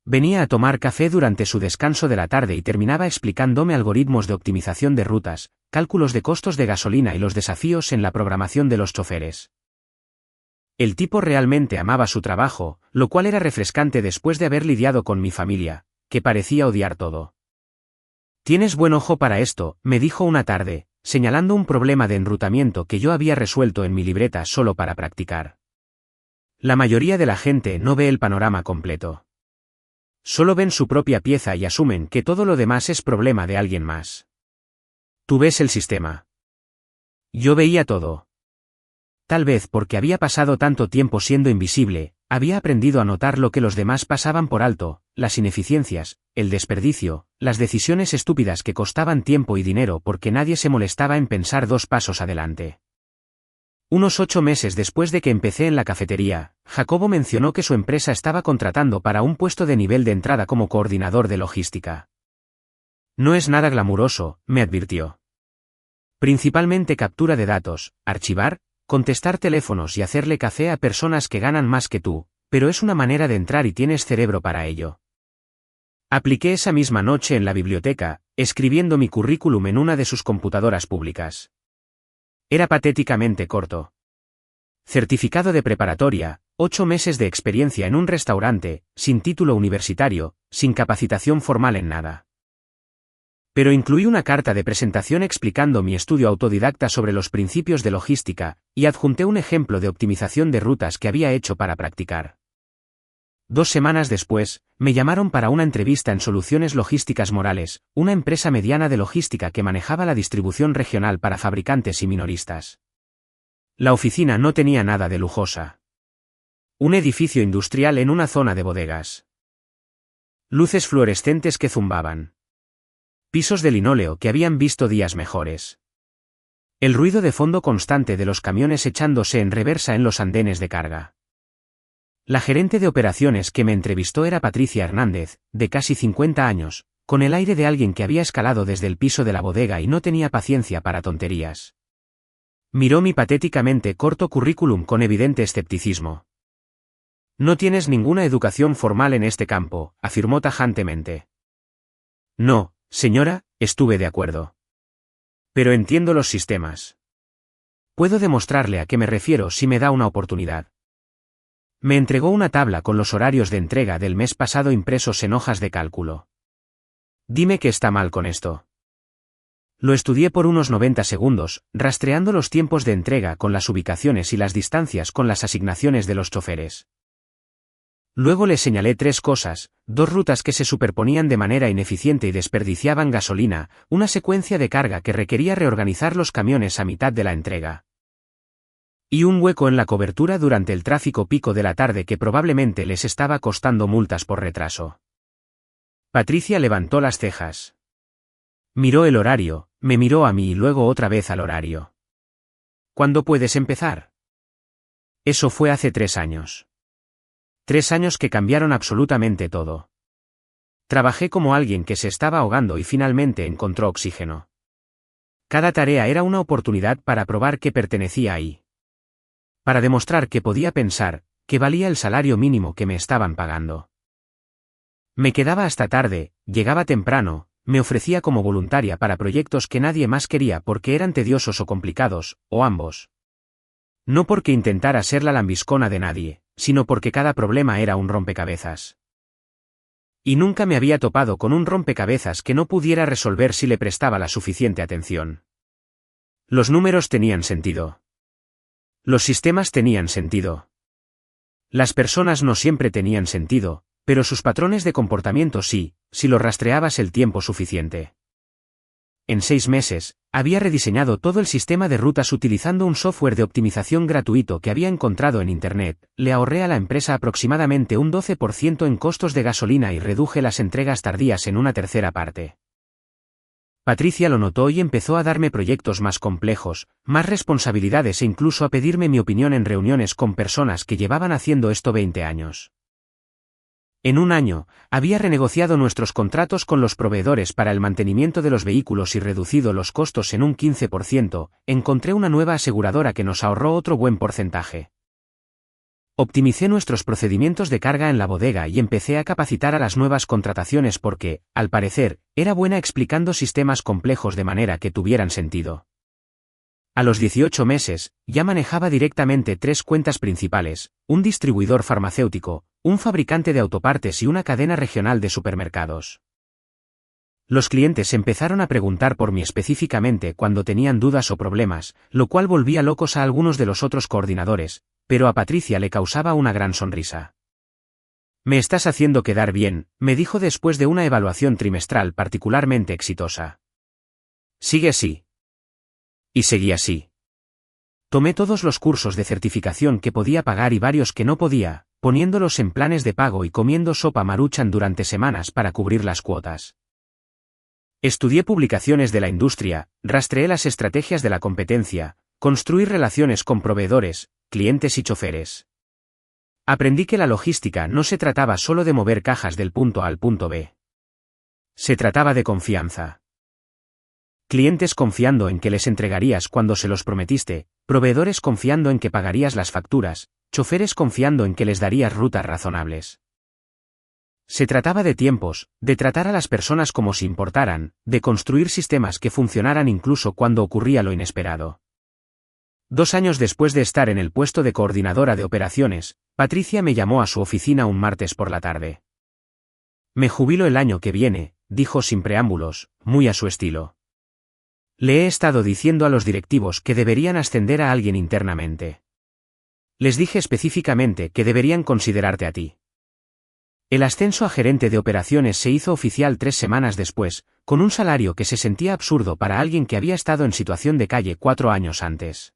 Venía a tomar café durante su descanso de la tarde y terminaba explicándome algoritmos de optimización de rutas, cálculos de costos de gasolina y los desafíos en la programación de los choferes. El tipo realmente amaba su trabajo, lo cual era refrescante después de haber lidiado con mi familia, que parecía odiar todo. «Tienes buen ojo para esto», me dijo una tarde, señalando un problema de enrutamiento que yo había resuelto en mi libreta solo para practicar. La mayoría de la gente no ve el panorama completo. Solo ven su propia pieza y asumen que todo lo demás es problema de alguien más. Tú ves el sistema. Yo veía todo. Tal vez porque había pasado tanto tiempo siendo invisible, había aprendido a notar lo que los demás pasaban por alto, las ineficiencias, el desperdicio, las decisiones estúpidas que costaban tiempo y dinero porque nadie se molestaba en pensar 2 pasos adelante. Unos 8 meses después de que empecé en la cafetería, Jacobo mencionó que su empresa estaba contratando para un puesto de nivel de entrada como coordinador de logística. No es nada glamuroso, me advirtió. Principalmente captura de datos, archivar, contestar teléfonos y hacerle café a personas que ganan más que tú, pero es una manera de entrar y tienes cerebro para ello. Apliqué esa misma noche en la biblioteca, escribiendo mi currículum en una de sus computadoras públicas. Era patéticamente corto. Certificado de preparatoria, 8 meses de experiencia en un restaurante, sin título universitario, sin capacitación formal en nada. Pero incluí una carta de presentación explicando mi estudio autodidacta sobre los principios de logística, y adjunté un ejemplo de optimización de rutas que había hecho para practicar. 2 semanas después, me llamaron para una entrevista en Soluciones Logísticas Morales, una empresa mediana de logística que manejaba la distribución regional para fabricantes y minoristas. La oficina no tenía nada de lujosa. Un edificio industrial en una zona de bodegas. Luces fluorescentes que zumbaban. Pisos de linóleo que habían visto días mejores. El ruido de fondo constante de los camiones echándose en reversa en los andenes de carga. La gerente de operaciones que me entrevistó era Patricia Hernández, de casi 50 años, con el aire de alguien que había escalado desde el piso de la bodega y no tenía paciencia para tonterías. Miró mi patéticamente corto currículum con evidente escepticismo. «No tienes ninguna educación formal en este campo», afirmó tajantemente. «No, señora», estuve de acuerdo. «Pero entiendo los sistemas. Puedo demostrarle a qué me refiero si me da una oportunidad». Me entregó una tabla con los horarios de entrega del mes pasado impresos en hojas de cálculo. «Dime qué está mal con esto». Lo estudié por unos 90 segundos, rastreando los tiempos de entrega con las ubicaciones y las distancias con las asignaciones de los choferes. Luego le señalé 3 cosas: 2 rutas que se superponían de manera ineficiente y desperdiciaban gasolina, una secuencia de carga que requería reorganizar los camiones a mitad de la entrega. Y un hueco en la cobertura durante el tráfico pico de la tarde que probablemente les estaba costando multas por retraso. Patricia levantó las cejas. Miró el horario, me miró a mí y luego otra vez al horario. ¿Cuándo puedes empezar? Eso fue hace 3 años. 3 años que cambiaron absolutamente todo. Trabajé como alguien que se estaba ahogando y finalmente encontró oxígeno. Cada tarea era una oportunidad para probar que pertenecía ahí. Para demostrar que podía pensar, que valía el salario mínimo que me estaban pagando. Me quedaba hasta tarde, llegaba temprano, me ofrecía como voluntaria para proyectos que nadie más quería porque eran tediosos o complicados, o ambos. No porque intentara ser la lambiscona de nadie, sino porque cada problema era un rompecabezas. Y nunca me había topado con un rompecabezas que no pudiera resolver si le prestaba la suficiente atención. Los números tenían sentido. Los sistemas tenían sentido. Las personas no siempre tenían sentido, pero sus patrones de comportamiento sí, si los rastreabas el tiempo suficiente. En 6 meses, había rediseñado todo el sistema de rutas utilizando un software de optimización gratuito que había encontrado en Internet, le ahorré a la empresa aproximadamente un 12% en costos de gasolina y reduje las entregas tardías en una tercera parte. Patricia lo notó y empezó a darme proyectos más complejos, más responsabilidades e incluso a pedirme mi opinión en reuniones con personas que llevaban haciendo esto 20 años. En un año, había renegociado nuestros contratos con los proveedores para el mantenimiento de los vehículos y reducido los costos en un 15%, encontré una nueva aseguradora que nos ahorró otro buen porcentaje. Optimicé nuestros procedimientos de carga en la bodega y empecé a capacitar a las nuevas contrataciones porque, al parecer, era buena explicando sistemas complejos de manera que tuvieran sentido. A los 18 meses, ya manejaba directamente 3 cuentas principales, un distribuidor farmacéutico, un fabricante de autopartes y una cadena regional de supermercados. Los clientes empezaron a preguntar por mí específicamente cuando tenían dudas o problemas, lo cual volvía locos a algunos de los otros coordinadores, pero a Patricia le causaba una gran sonrisa. «Me estás haciendo quedar bien», me dijo después de una evaluación trimestral particularmente exitosa. «Sigue así». Y seguí así. Tomé todos los cursos de certificación que podía pagar y varios que no podía, poniéndolos en planes de pago y comiendo sopa Maruchan durante semanas para cubrir las cuotas. Estudié publicaciones de la industria, rastreé las estrategias de la competencia, construí relaciones con proveedores, clientes y choferes. Aprendí que la logística no se trataba solo de mover cajas del punto A al punto B. Se trataba de confianza. Clientes confiando en que les entregarías cuando se los prometiste, proveedores confiando en que pagarías las facturas, choferes confiando en que les darías rutas razonables. Se trataba de tiempos, de tratar a las personas como si importaran, de construir sistemas que funcionaran incluso cuando ocurría lo inesperado. 2 años después de estar en el puesto de coordinadora de operaciones, Patricia me llamó a su oficina un martes por la tarde. «Me jubilo el año que viene», dijo sin preámbulos, muy a su estilo. Le he estado diciendo a los directivos que deberían ascender a alguien internamente. Les dije específicamente que deberían considerarte a ti. El ascenso a gerente de operaciones se hizo oficial 3 semanas después, con un salario que se sentía absurdo para alguien que había estado en situación de calle 4 años antes.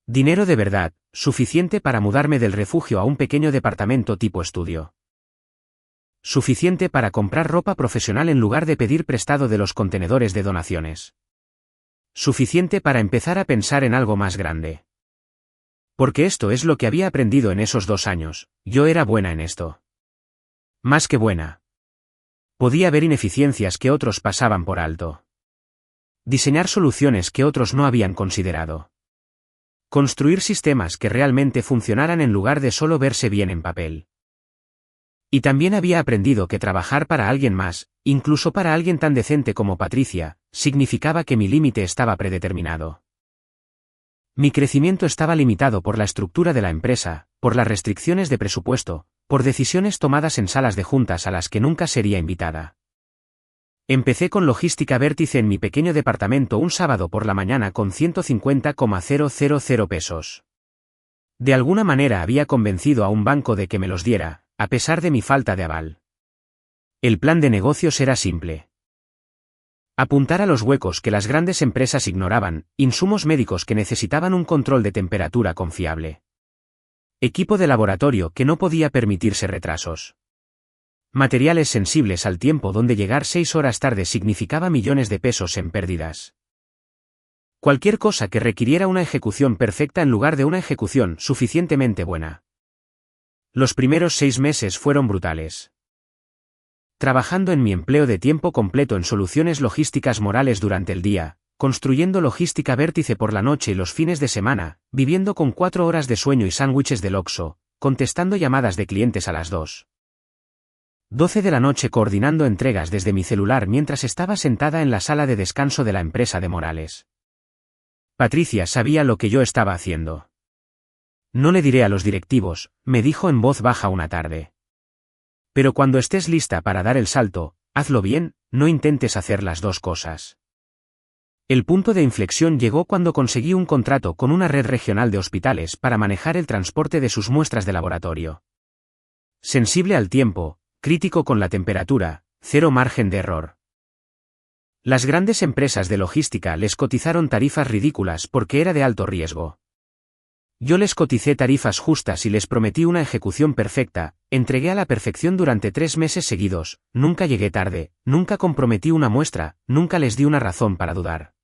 Dinero de verdad, suficiente para mudarme del refugio a un pequeño departamento tipo estudio. Suficiente para comprar ropa profesional en lugar de pedir prestado de los contenedores de donaciones. Suficiente para empezar a pensar en algo más grande. Porque esto es lo que había aprendido en esos 2 años, yo era buena en esto. Más que buena. Podía ver ineficiencias que otros pasaban por alto. Diseñar soluciones que otros no habían considerado. Construir sistemas que realmente funcionaran en lugar de solo verse bien en papel. Y también había aprendido que trabajar para alguien más, incluso para alguien tan decente como Patricia, significaba que mi límite estaba predeterminado. Mi crecimiento estaba limitado por la estructura de la empresa, por las restricciones de presupuesto, por decisiones tomadas en salas de juntas a las que nunca sería invitada. Empecé con logística vértice en mi pequeño departamento un sábado por la mañana con 150,000 pesos. De alguna manera había convencido a un banco de que me los diera, a pesar de mi falta de aval. El plan de negocios era simple. Apuntar a los huecos que las grandes empresas ignoraban, insumos médicos que necesitaban un control de temperatura confiable. Equipo de laboratorio que no podía permitirse retrasos. Materiales sensibles al tiempo donde llegar 6 horas tarde significaba millones de pesos en pérdidas. Cualquier cosa que requiriera una ejecución perfecta en lugar de una ejecución suficientemente buena. Los primeros 6 meses fueron brutales. Trabajando en mi empleo de tiempo completo en soluciones logísticas morales durante el día, construyendo logística vértice por la noche y los fines de semana, viviendo con 4 horas de sueño y sándwiches del Oxxo, contestando llamadas de clientes a las 2:12 de la noche coordinando entregas desde mi celular mientras estaba sentada en la sala de descanso de la empresa de Morales. Patricia sabía lo que yo estaba haciendo. No le diré a los directivos, me dijo en voz baja una tarde. Pero cuando estés lista para dar el salto, hazlo bien, no intentes hacer las 2 cosas. El punto de inflexión llegó cuando conseguí un contrato con una red regional de hospitales para manejar el transporte de sus muestras de laboratorio. Sensible al tiempo, crítico con la temperatura, 0 margen de error. Las grandes empresas de logística les cotizaron tarifas ridículas porque era de alto riesgo. Yo les coticé tarifas justas y les prometí una ejecución perfecta, entregué a la perfección durante 3 meses seguidos, nunca llegué tarde, nunca comprometí una muestra, nunca les di una razón para dudar.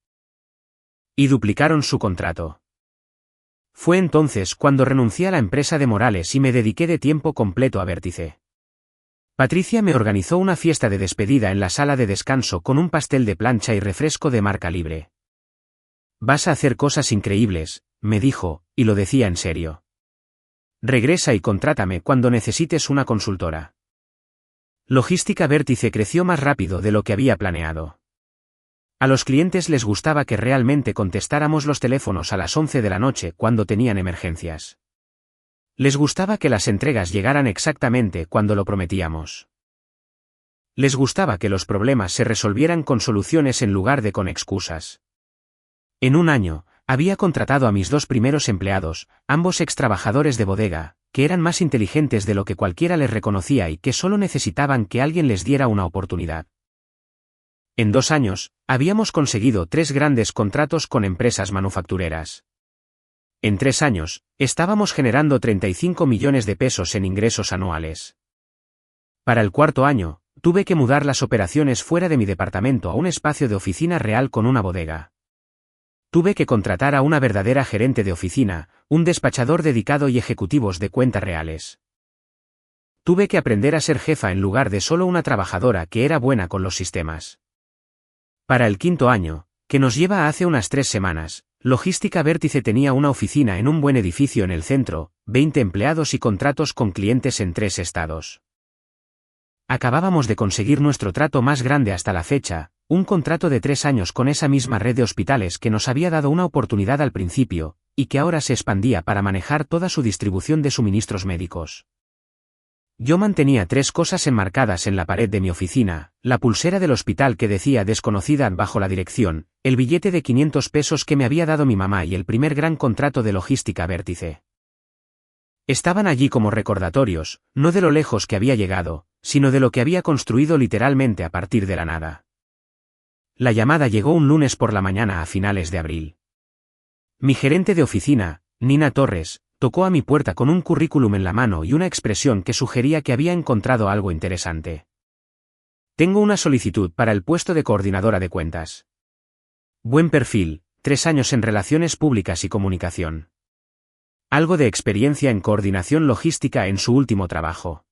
Y duplicaron su contrato. Fue entonces cuando renuncié a la empresa de Morales y me dediqué de tiempo completo a Vértice. Patricia me organizó una fiesta de despedida en la sala de descanso con un pastel de plancha y refresco de marca libre. Vas a hacer cosas increíbles, me dijo, y lo decía en serio. Regresa y contrátame cuando necesites una consultora. Logística Vértice creció más rápido de lo que había planeado. A los clientes les gustaba que realmente contestáramos los teléfonos a las 11 de la noche cuando tenían emergencias. Les gustaba que las entregas llegaran exactamente cuando lo prometíamos. Les gustaba que los problemas se resolvieran con soluciones en lugar de con excusas. En un año, había contratado a mis 2 primeros empleados, ambos extrabajadores de bodega, que eran más inteligentes de lo que cualquiera les reconocía y que solo necesitaban que alguien les diera una oportunidad. En 2 años, habíamos conseguido 3 grandes contratos con empresas manufactureras. En 3 años, estábamos generando 35 millones de pesos en ingresos anuales. Para el 4.º año, tuve que mudar las operaciones fuera de mi departamento a un espacio de oficina real con una bodega. Tuve que contratar a una verdadera gerente de oficina, un despachador dedicado y ejecutivos de cuentas reales. Tuve que aprender a ser jefa en lugar de solo una trabajadora que era buena con los sistemas. Para el 5.º año, que nos lleva a hace unas 3 semanas, Logística Vértice tenía una oficina en un buen edificio en el centro, 20 empleados y contratos con clientes en 3 estados. Acabábamos de conseguir nuestro trato más grande hasta la fecha, un contrato de 3 años con esa misma red de hospitales que nos había dado una oportunidad al principio, y que ahora se expandía para manejar toda su distribución de suministros médicos. Yo mantenía 3 cosas enmarcadas en la pared de mi oficina: la pulsera del hospital que decía desconocida bajo la dirección, el billete de 500 pesos que me había dado mi mamá y el primer gran contrato de Logística Vértice. Estaban allí como recordatorios, no de lo lejos que había llegado, sino de lo que había construido literalmente a partir de la nada. La llamada llegó un lunes por la mañana a finales de abril. Mi gerente de oficina, Nina Torres, tocó a mi puerta con un currículum en la mano y una expresión que sugería que había encontrado algo interesante. Tengo una solicitud para el puesto de coordinadora de cuentas. Buen perfil, 3 años en relaciones públicas y comunicación. Algo de experiencia en coordinación logística en su último trabajo.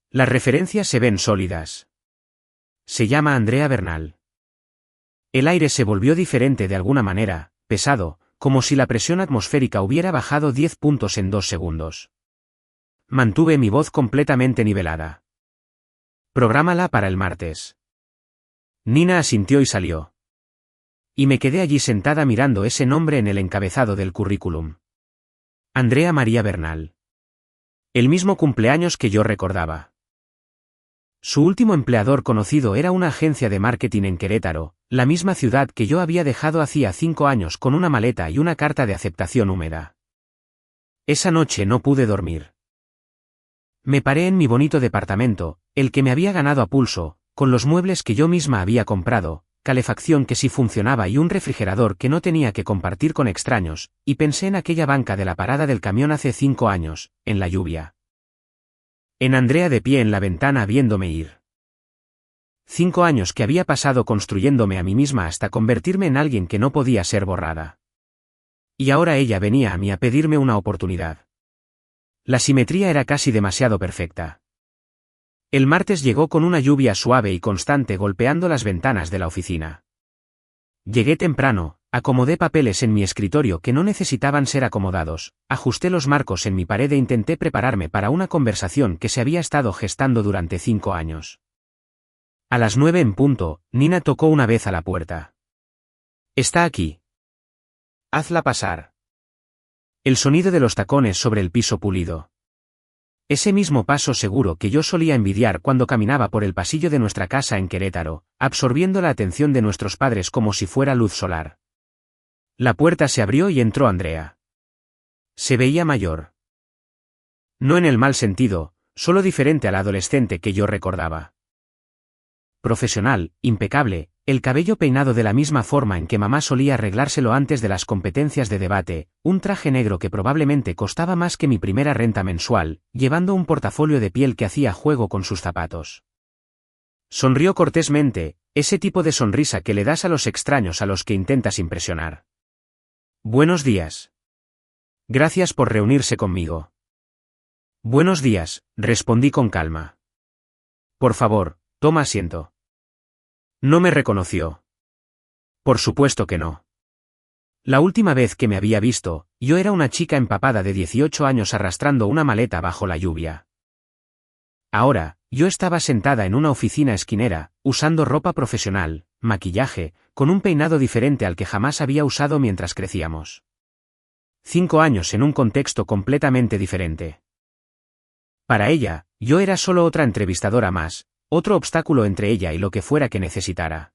Las referencias se ven sólidas. Se llama Andrea Bernal. El aire se volvió diferente de alguna manera, pesado, como si la presión atmosférica hubiera bajado 10 puntos en 2 segundos. Mantuve mi voz completamente nivelada. Prográmala para el martes. Nina asintió y salió. Y me quedé allí sentada mirando ese nombre en el encabezado del currículum. Andrea María Bernal. El mismo cumpleaños que yo recordaba. Su último empleador conocido era una agencia de marketing en Querétaro, la misma ciudad que yo había dejado hacía 5 años con una maleta y una carta de aceptación húmeda. Esa noche no pude dormir. Me paré en mi bonito departamento, el que me había ganado a pulso, con los muebles que yo misma había comprado, calefacción que sí funcionaba y un refrigerador que no tenía que compartir con extraños, y pensé en aquella banca de la parada del camión hace 5 años, en la lluvia. En Andrea de pie en la ventana viéndome ir. 5 años que había pasado construyéndome a mí misma hasta convertirme en alguien que no podía ser borrada. Y ahora ella venía a mí a pedirme una oportunidad. La simetría era casi demasiado perfecta. El martes llegó con una lluvia suave y constante golpeando las ventanas de la oficina. Llegué temprano, acomodé papeles en mi escritorio que no necesitaban ser acomodados, ajusté los marcos en mi pared e intenté prepararme para una conversación que se había estado gestando durante 5 años. A las 9 en punto, Nina tocó una vez a la puerta. Está aquí. Hazla pasar. El sonido de los tacones sobre el piso pulido. Ese mismo paso seguro que yo solía envidiar cuando caminaba por el pasillo de nuestra casa en Querétaro, absorbiendo la atención de nuestros padres como si fuera luz solar. La puerta se abrió y entró Andrea. Se veía mayor. No en el mal sentido, solo diferente a la adolescente que yo recordaba. Profesional, impecable, el cabello peinado de la misma forma en que mamá solía arreglárselo antes de las competencias de debate, un traje negro que probablemente costaba más que mi primera renta mensual, llevando un portafolio de piel que hacía juego con sus zapatos. Sonrió cortésmente, ese tipo de sonrisa que le das a los extraños a los que intentas impresionar. Buenos días. Gracias por reunirse conmigo. Buenos días, respondí con calma. Por favor, toma asiento. No me reconoció. Por supuesto que no. La última vez que me había visto, yo era una chica empapada de 18 años arrastrando una maleta bajo la lluvia. Ahora, yo estaba sentada en una oficina esquinera, usando ropa profesional, maquillaje, con un peinado diferente al que jamás había usado mientras crecíamos. 5 años en un contexto completamente diferente. Para ella, yo era solo otra entrevistadora más, otro obstáculo entre ella y lo que fuera que necesitara.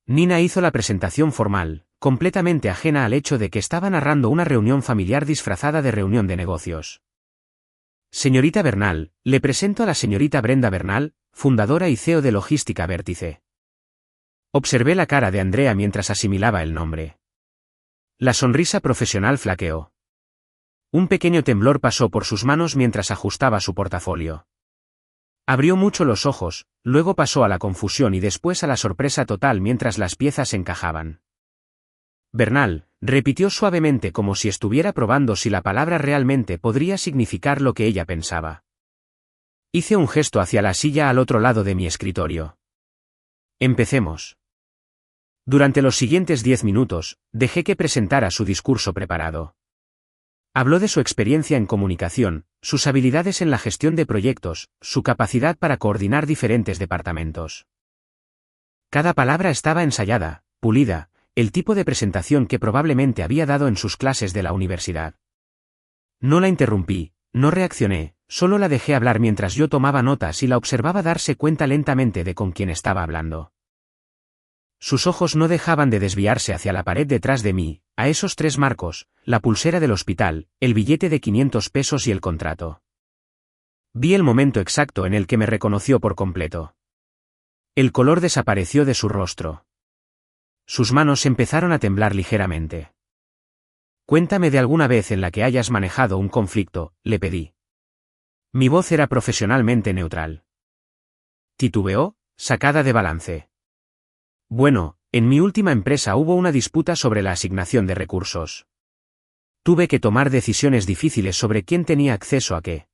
Nina hizo la presentación formal, completamente ajena al hecho de que estaba narrando una reunión familiar disfrazada de reunión de negocios. Señorita Bernal, le presento a la señorita Brenda Bernal, fundadora y CEO de Logística Vértice. Observé la cara de Andrea mientras asimilaba el nombre. La sonrisa profesional flaqueó. Un pequeño temblor pasó por sus manos mientras ajustaba su portafolio. Abrió mucho los ojos, luego pasó a la confusión y después a la sorpresa total mientras las piezas encajaban. Bernal, repitió suavemente como si estuviera probando si la palabra realmente podría significar lo que ella pensaba. Hice un gesto hacia la silla al otro lado de mi escritorio. Empecemos. Durante los siguientes 10 minutos, dejé que presentara su discurso preparado. Habló de su experiencia en comunicación, sus habilidades en la gestión de proyectos, su capacidad para coordinar diferentes departamentos. Cada palabra estaba ensayada, pulida, el tipo de presentación que probablemente había dado en sus clases de la universidad. No la interrumpí, no reaccioné, solo la dejé hablar mientras yo tomaba notas y la observaba darse cuenta lentamente de con quién estaba hablando. Sus ojos no dejaban de desviarse hacia la pared detrás de mí, a esos 3 marcos, la pulsera del hospital, el billete de 500 pesos y el contrato. Vi el momento exacto en el que me reconoció por completo. El color desapareció de su rostro. Sus manos empezaron a temblar ligeramente. Cuéntame de alguna vez en la que hayas manejado un conflicto, le pedí. Mi voz era profesionalmente neutral. Titubeó, sacada de balance. Bueno, en mi última empresa hubo una disputa sobre la asignación de recursos. Tuve que tomar decisiones difíciles sobre quién tenía acceso a qué.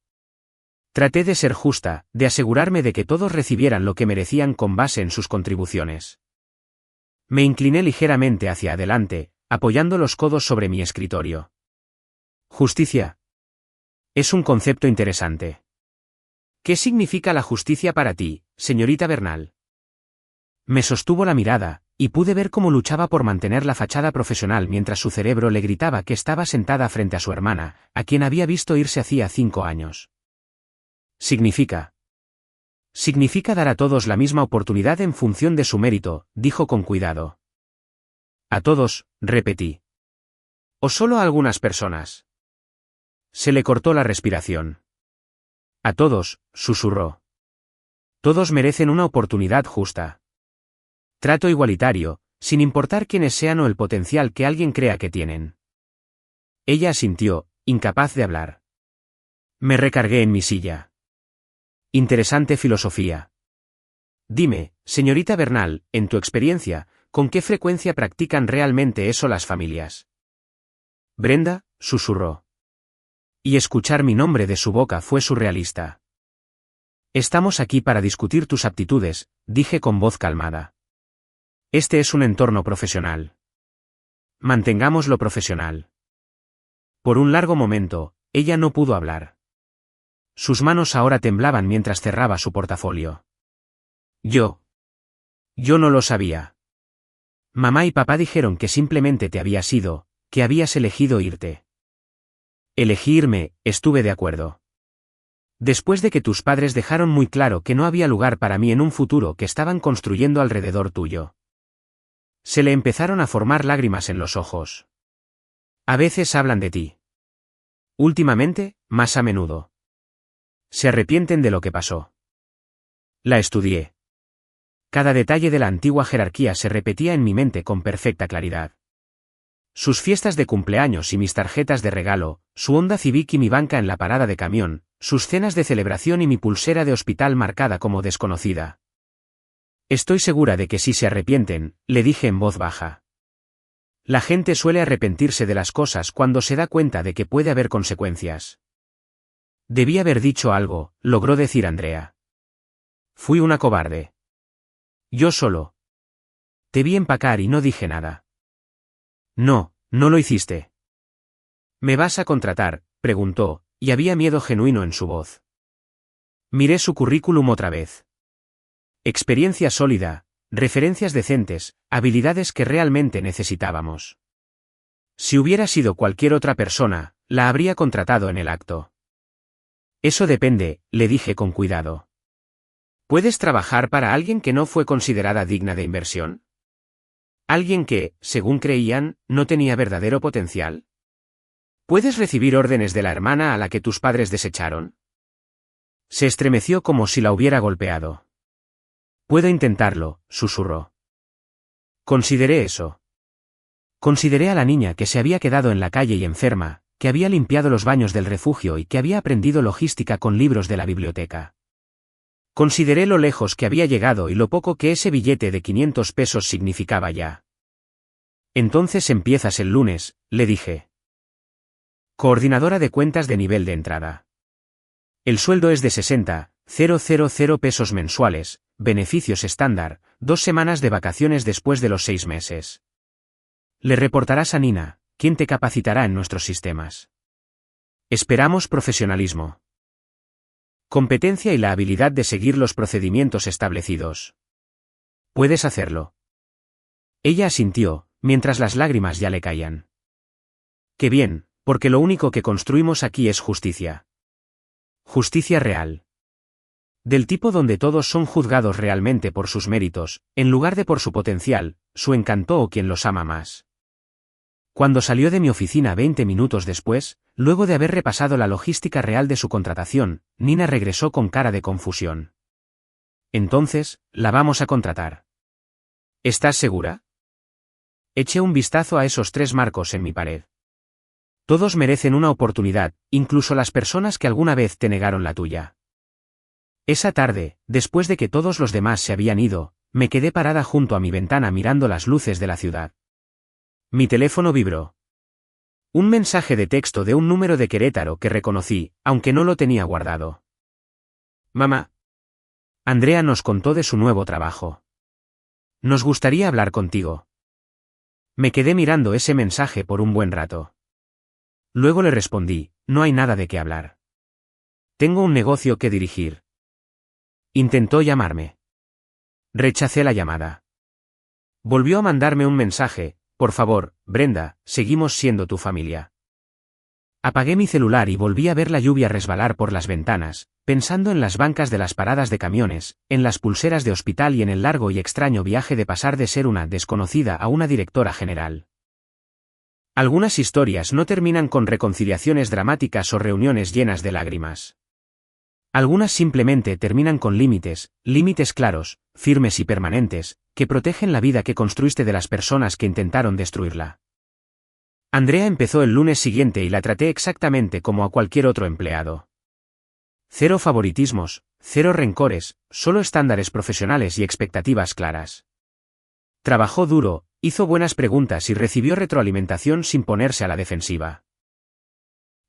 Traté de ser justa, de asegurarme de que todos recibieran lo que merecían con base en sus contribuciones. Me incliné ligeramente hacia adelante, apoyando los codos sobre mi escritorio. Justicia. Es un concepto interesante. ¿Qué significa la justicia para ti, señorita Bernal? Me sostuvo la mirada, y pude ver cómo luchaba por mantener la fachada profesional mientras su cerebro le gritaba que estaba sentada frente a su hermana, a quien había visto irse hacía 5 años. Significa dar a todos la misma oportunidad en función de su mérito, dijo con cuidado. A todos, repetí. ¿O solo a algunas personas? Se le cortó la respiración. A todos, susurró. Todos merecen una oportunidad justa. Trato igualitario, sin importar quiénes sean o el potencial que alguien crea que tienen. Ella asintió, incapaz de hablar. Me recargué en mi silla. Interesante filosofía. Dime, señorita Bernal, en tu experiencia, ¿con qué frecuencia practican realmente eso las familias? Brenda, susurró. Y escuchar mi nombre de su boca fue surrealista. Estamos aquí para discutir tus aptitudes, dije con voz calmada. Este es un entorno profesional. Mantengámoslo profesional. Por un largo momento, ella no pudo hablar. Sus manos ahora temblaban mientras cerraba su portafolio. Yo no lo sabía. Mamá y papá dijeron que simplemente te habías ido, que habías elegido irte. Elegí irme, estuve de acuerdo. Después de que tus padres dejaron muy claro que no había lugar para mí en un futuro que estaban construyendo alrededor tuyo. Se le empezaron a formar lágrimas en los ojos. A veces hablan de ti. Últimamente, más a menudo. Se arrepienten de lo que pasó. La estudié. Cada detalle de la antigua jerarquía se repetía en mi mente con perfecta claridad. Sus fiestas de cumpleaños y mis tarjetas de regalo, su Honda Civic y mi banca en la parada de camión, sus cenas de celebración y mi pulsera de hospital marcada como desconocida. Estoy segura de que sí se arrepienten, le dije en voz baja. La gente suele arrepentirse de las cosas cuando se da cuenta de que puede haber consecuencias. Debí haber dicho algo, logró decir Andrea. Fui una cobarde. Yo solo. Te vi empacar y no dije nada. No, no lo hiciste. ¿Me vas a contratar?, preguntó, y había miedo genuino en su voz. Miré su currículum otra vez. Experiencia sólida, referencias decentes, habilidades que realmente necesitábamos. Si hubiera sido cualquier otra persona, la habría contratado en el acto. Eso depende, le dije con cuidado. ¿Puedes trabajar para alguien que no fue considerada digna de inversión? ¿Alguien que, según creían, no tenía verdadero potencial? ¿Puedes recibir órdenes de la hermana a la que tus padres desecharon? Se estremeció como si la hubiera golpeado. Puedo intentarlo, susurró. Consideré eso. Consideré a la niña que se había quedado en la calle y enferma, que había limpiado los baños del refugio y que había aprendido logística con libros de la biblioteca. Consideré lo lejos que había llegado y lo poco que ese billete de 500 pesos significaba ya. Entonces empiezas el lunes, le dije. Coordinadora de cuentas de nivel de entrada. El sueldo es de 60,000 pesos mensuales, beneficios estándar, 2 semanas de vacaciones después de los 6 meses. Le reportarás a Nina, quien te capacitará en nuestros sistemas. Esperamos profesionalismo. Competencia y la habilidad de seguir los procedimientos establecidos. Puedes hacerlo. Ella asintió, mientras las lágrimas ya le caían. Qué bien, porque lo único que construimos aquí es justicia. Justicia real. Del tipo donde todos son juzgados realmente por sus méritos, en lugar de por su potencial, su encanto o quien los ama más. Cuando salió de mi oficina 20 minutos después, luego de haber repasado la logística real de su contratación, Nina regresó con cara de confusión. Entonces, la vamos a contratar. ¿Estás segura? Eché un vistazo a esos 3 marcos en mi pared. Todos merecen una oportunidad, incluso las personas que alguna vez te negaron la tuya. Esa tarde, después de que todos los demás se habían ido, me quedé parada junto a mi ventana mirando las luces de la ciudad. Mi teléfono vibró. Un mensaje de texto de un número de Querétaro que reconocí, aunque no lo tenía guardado. Mamá. Andrea nos contó de su nuevo trabajo. Nos gustaría hablar contigo. Me quedé mirando ese mensaje por un buen rato. Luego le respondí, no hay nada de qué hablar. Tengo un negocio que dirigir. Intentó llamarme. Rechacé la llamada. Volvió a mandarme un mensaje, por favor, Brenda, seguimos siendo tu familia. Apagué mi celular y volví a ver la lluvia resbalar por las ventanas, pensando en las bancas de las paradas de camiones, en las pulseras de hospital y en el largo y extraño viaje de pasar de ser una desconocida a una directora general. Algunas historias no terminan con reconciliaciones dramáticas o reuniones llenas de lágrimas. Algunas simplemente terminan con límites claros, firmes y permanentes, que protegen la vida que construiste de las personas que intentaron destruirla. Andrea empezó el lunes siguiente y la traté exactamente como a cualquier otro empleado. 0 favoritismos, 0 rencores, solo estándares profesionales y expectativas claras. Trabajó duro, hizo buenas preguntas y recibió retroalimentación sin ponerse a la defensiva.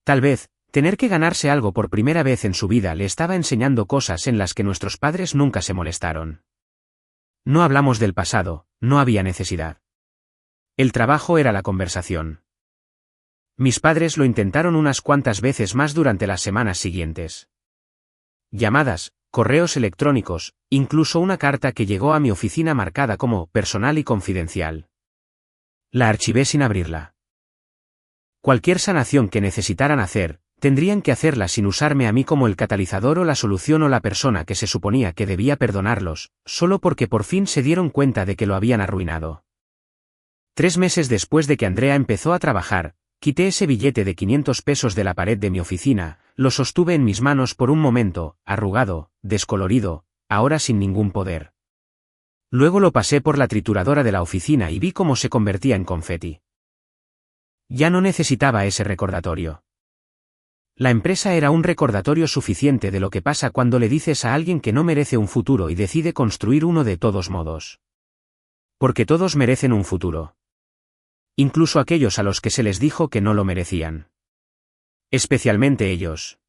Tal vez, tener que ganarse algo por primera vez en su vida le estaba enseñando cosas en las que nuestros padres nunca se molestaron. No hablamos del pasado, no había necesidad. El trabajo era la conversación. Mis padres lo intentaron unas cuantas veces más durante las semanas siguientes. Llamadas, correos electrónicos, incluso una carta que llegó a mi oficina marcada como personal y confidencial. La archivé sin abrirla. Cualquier sanación que necesitaran hacer, tendrían que hacerla sin usarme a mí como el catalizador o la solución o la persona que se suponía que debía perdonarlos, solo porque por fin se dieron cuenta de que lo habían arruinado. 3 meses después de que Andrea empezó a trabajar, quité ese billete de 500 pesos de la pared de mi oficina, lo sostuve en mis manos por un momento, arrugado, descolorido, ahora sin ningún poder. Luego lo pasé por la trituradora de la oficina y vi cómo se convertía en confeti. Ya no necesitaba ese recordatorio. La empresa era un recordatorio suficiente de lo que pasa cuando le dices a alguien que no merece un futuro y decide construir uno de todos modos. Porque todos merecen un futuro. Incluso aquellos a los que se les dijo que no lo merecían. Especialmente ellos.